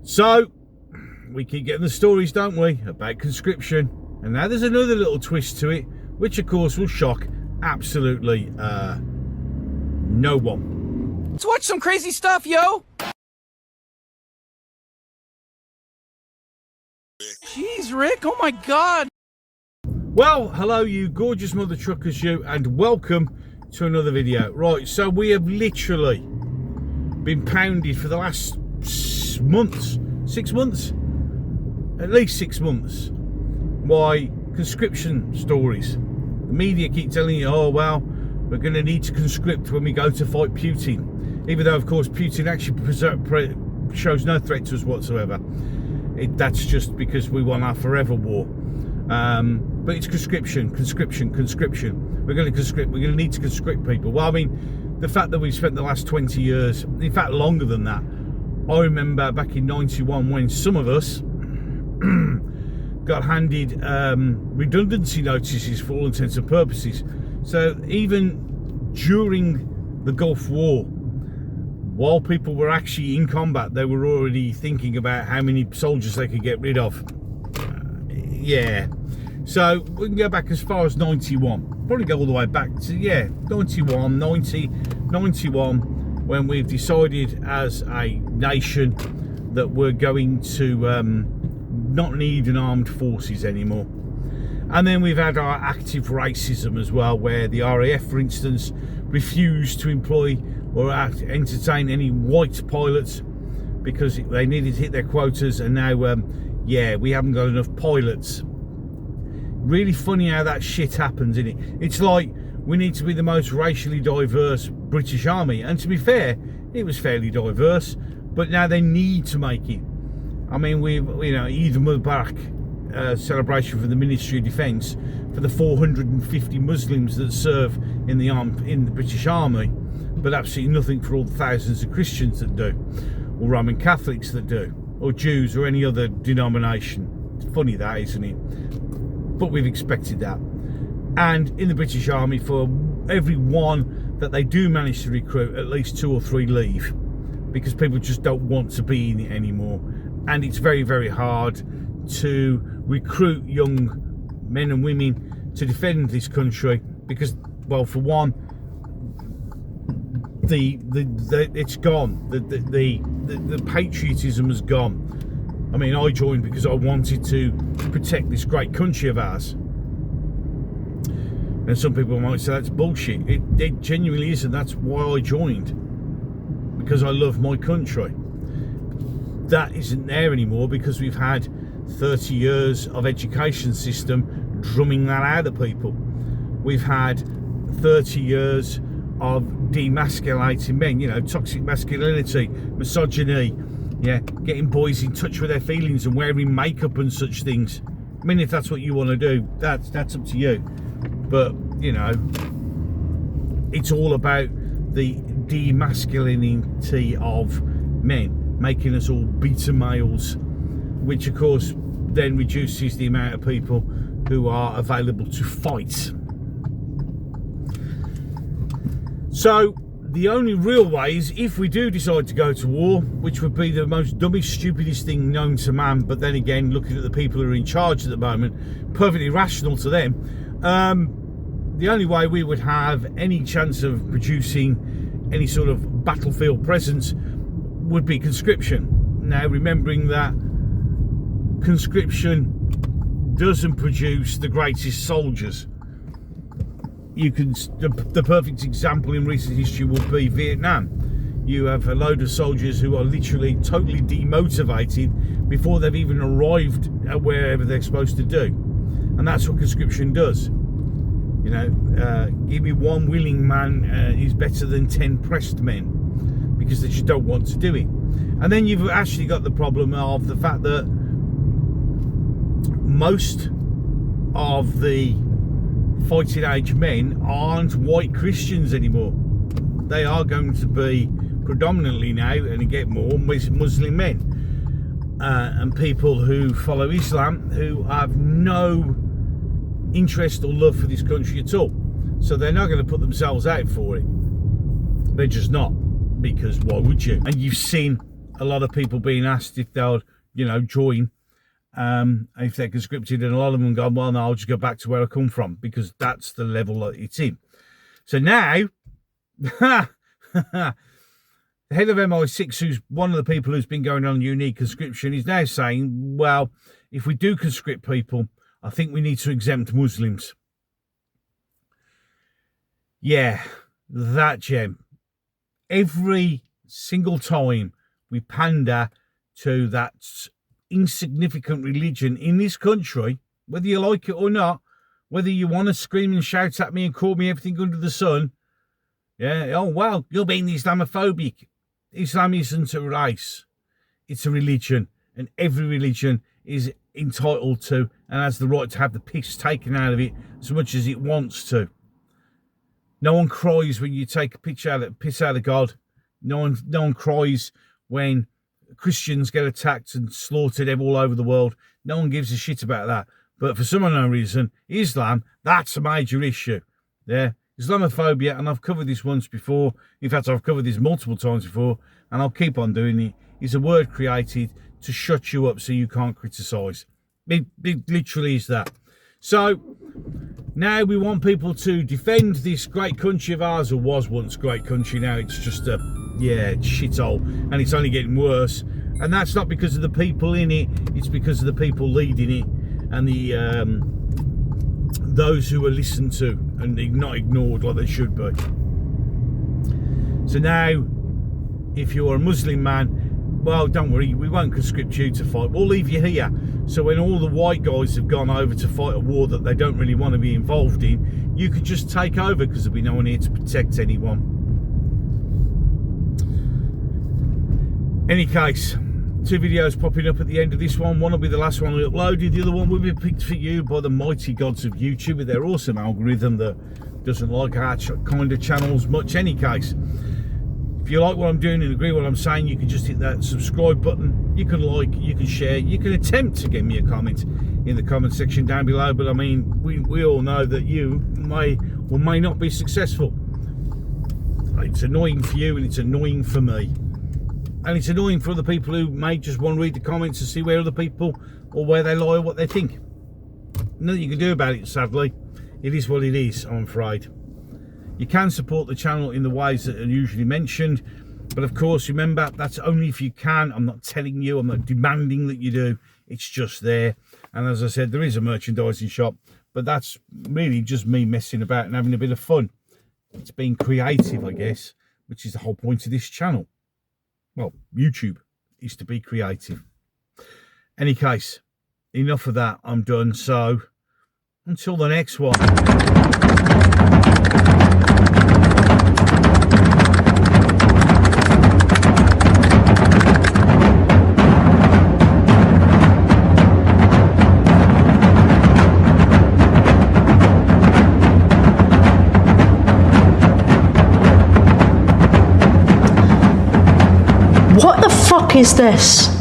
So we keep getting the stories, don't we, about conscription, and now there's another little twist to it, which of course will shock absolutely no one. Let's watch some crazy stuff, yo. Jeez, Rick, oh my God. Well, hello you gorgeous mother truckers, you, and welcome to another video. Right, so we have literally been pounded for the last 6 months, at least 6 months, by conscription stories. The media keep telling you, oh well, we're going to need to conscript when we go to fight Putin, even though of course Putin actually shows no threat to us whatsoever. That's just because we want our forever war. But it's conscription. We're going to need to conscript people. Well, I mean, the fact that we've spent the last 20 years, in fact longer than that, I remember back in 91 when some of us got handed redundancy notices for all intents and purposes. So even during the Gulf War, while people were actually in combat, they were already thinking about how many soldiers they could get rid of. Yeah. So we can go back as far as 91. Probably go all the way back to, 91, when we've decided as a nation that we're going to not need an armed forces anymore. And then we've had our active racism as well, where the RAF, for instance, refused to employ or entertain any white pilots because they needed to hit their quotas, and now, we haven't got enough pilots. Really funny how that shit happens, isn't it? It's like we need to be the most racially diverse British Army, and to be fair, it was fairly diverse, but now they need to make it. I mean, we've, Eid Mubarak celebration for the Ministry of Defence for the 450 Muslims that serve in the British Army, but absolutely nothing for all the thousands of Christians that do, or Roman Catholics that do, or Jews, or any other denomination. It's funny that, isn't it? But we've expected that. And in the British Army, for every one that they do manage to recruit, at least 2 or 3 leave, because people just don't want to be in it anymore. And it's very, very hard to recruit young men and women to defend this country, because, well, for one, it's gone. The patriotism has gone. I mean, I joined because I wanted to protect this great country of ours. And some people might say that's bullshit. It genuinely isn't. That's why I joined, because I love my country. That isn't there anymore because we've had 30 years of education system drumming that out of people. We've had 30 years of demasculating men, toxic masculinity, misogyny, getting boys in touch with their feelings and wearing makeup and such things. I mean, if that's what you want to do, that's up to you. But, it's all about the demasculinity of men, making us all beta males, which of course then reduces the amount of people who are available to fight. So the only real way is if we do decide to go to war, which would be the most dumbest, stupidest thing known to man, but then again, looking at the people who are in charge at the moment, perfectly rational to them, the only way we would have any chance of producing any sort of battlefield presence would be conscription. Now, remembering that conscription doesn't produce the greatest soldiers. The perfect example in recent history would be Vietnam. You have a load of soldiers who are literally totally demotivated before they've even arrived at wherever they're supposed to do. And that's what conscription does. Give me one willing man is better than 10 pressed men, because they just don't want to do it. And then you've actually got the problem of the fact that most of the fighting age men aren't white Christians anymore. They are going to be predominantly now, and get more, Muslim men and people who follow Islam, who have no interest or love for this country at all. So they're not going to put themselves out for it. They're just not, because why would you? And you've seen a lot of people being asked if they'll, you know, join if they're conscripted, and a lot of them go, well, no, I'll just go back to where I come from, because that's the level that it's in. So now, the head of MI6, who's one of the people who's been going on unique conscription, is now saying, well, if we do conscript people, I think we need to exempt Muslims. Yeah, that gem. Every single time we pander to that insignificant religion in this country, whether you like it or not, whether you want to scream and shout at me and call me everything under the sun, yeah, oh, well, you're being Islamophobic. Islam isn't a race. It's a religion, and every religion is entitled to and has the right to have the piss taken out of it as much as it wants to. No one cries when you take a piss out of God. No one cries when Christians get attacked and slaughtered all over the world. No one gives a shit about that. But for some unknown reason, Islam, that's a major issue. Yeah, Islamophobia, and I've covered this once before. In fact, I've covered this multiple times before, and I'll keep on doing it. It's a word created to shut you up so you can't criticise. It literally is that. So now we want people to defend this great country of ours, or was once great country. Now it's just a shithole, and it's only getting worse. And that's not because of the people in it; it's because of the people leading it and the those who are listened to and not ignored like they should be. So now, if you're a Muslim man, well, don't worry, we won't conscript you to fight. We'll leave you here. So when all the white guys have gone over to fight a war that they don't really want to be involved in, you could just take over, because there'll be no one here to protect anyone. Any case, 2 videos popping up at the end of this one. One will be the last one we uploaded. The other one will be picked for you by the mighty gods of YouTube with their awesome algorithm that doesn't like our kind of channels much. Any case, if you like what I'm doing and agree with what I'm saying, you can just hit that subscribe button. You can like, you can share, you can attempt to give me a comment in the comment section down below. But I mean, we all know that you may or may not be successful. It's annoying for you and it's annoying for me. And it's annoying for other people who may just want to read the comments and see where other people, or where they lie or what they think. Nothing you can do about it, sadly. It is what it is, I'm afraid. You can support the channel in the ways that are usually mentioned, but of course, remember, that's only if you can. I'm not telling you, I'm not demanding that you do. It's just there. And as I said, there is a merchandising shop, but that's really just me messing about and having a bit of fun. It's being creative, I guess, which is the whole point of this channel. Well, YouTube is to be creative. Any case, enough of that. I'm done. So, until the next one. What the fuck is this?